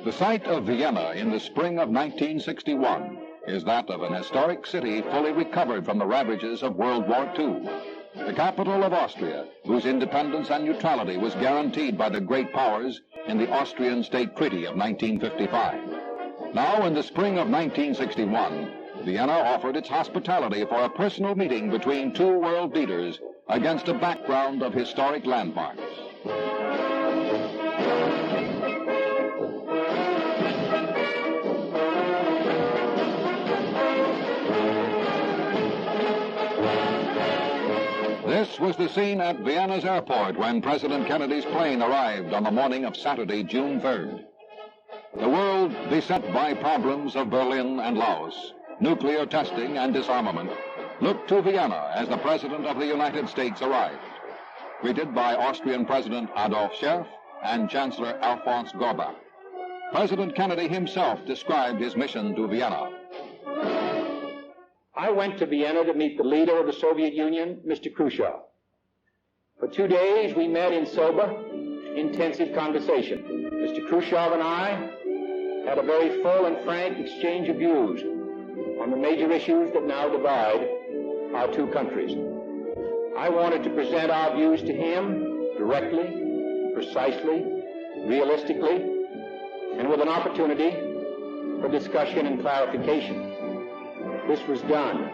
The site of Vienna in the spring of 1961 is that of an historic city fully recovered from the ravages of World War II. The capital of Austria, whose independence and neutrality was guaranteed by the great powers in the Austrian State Treaty of 1955. Now, in the spring of 1961, Vienna offered its hospitality for a personal meeting between two world leaders against a background of historic landmarks. This was the scene at Vienna's airport when President Kennedy's plane arrived on the morning of Saturday, June 3rd. The world, beset by problems of Berlin and Laos, nuclear testing and disarmament, looked to Vienna as the President of the United States arrived, greeted by Austrian President Adolf Scherff and Chancellor Alphonse Gorbach. President Kennedy himself described his mission to Vienna. I went to Vienna to meet the leader of the Soviet Union, Mr. Khrushchev. For 2 days, we met in sober, intensive conversation. Mr. Khrushchev and I had a very full and frank exchange of views on the major issues that now divide our two countries. I wanted to present our views to him directly, precisely, realistically, and with an opportunity for discussion and clarification. This was done.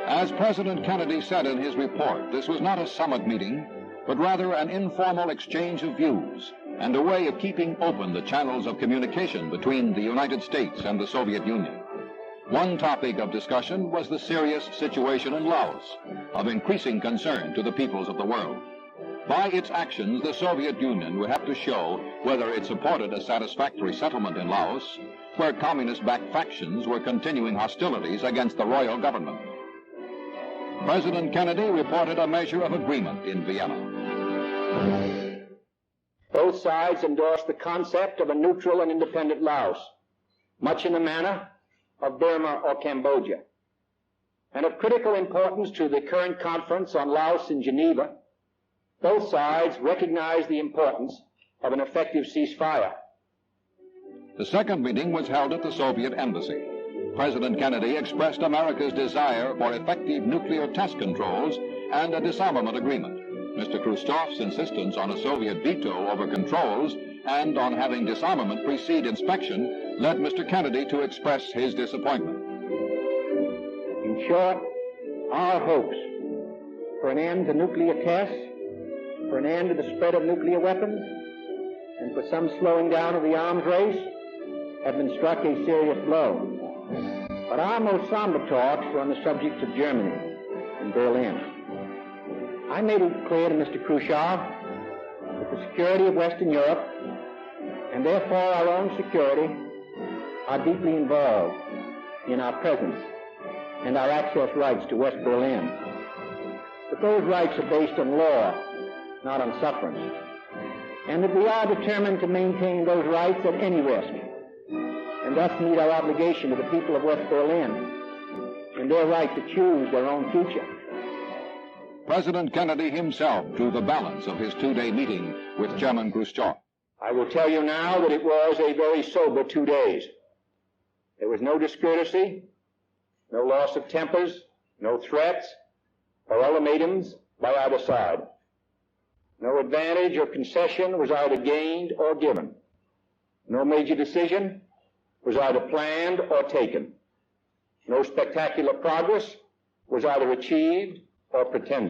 As President Kennedy said in his report, this was not a summit meeting, but rather an informal exchange of views and a way of keeping open the channels of communication between the United States and the Soviet Union. One topic of discussion was the serious situation in Laos, of increasing concern to the peoples of the world. By its actions, the Soviet Union would have to show whether it supported a satisfactory settlement in Laos, where communist-backed factions were continuing hostilities against the royal government. President Kennedy reported a measure of agreement in Vienna. Both sides endorsed the concept of a neutral and independent Laos, much in the manner of Burma or Cambodia. And of critical importance to the current conference on Laos in Geneva, both sides recognized the importance of an effective ceasefire. The second meeting was held at the Soviet embassy. President Kennedy expressed America's desire for effective nuclear test controls and a disarmament agreement. Mr. Khrushchev's insistence on a Soviet veto over controls and on having disarmament precede inspection led Mr. Kennedy to express his disappointment. In short, our hopes for an end to nuclear tests, for an end to the spread of nuclear weapons, and for some slowing down of the arms race have been struck a serious blow. But our most somber talks were on the subject of Germany in Berlin. I made it clear to Mr. Khrushchev that the security of Western Europe, and therefore our own security, are deeply involved in our presence and our access rights to West Berlin. But those rights are based on law, not on sufferance, and that we are determined to maintain those rights at any risk, and thus meet our obligation to the people of West Berlin and their right to choose their own future. President Kennedy himself drew the balance of his 2-day meeting with Chairman Khrushchev. I will tell you now that it was a very sober 2 days. There was no discourtesy, no loss of tempers, no threats or ultimatums by either side. No advantage or concession was either gained or given. No major decision was either planned or taken. No spectacular progress was either achieved or pretended.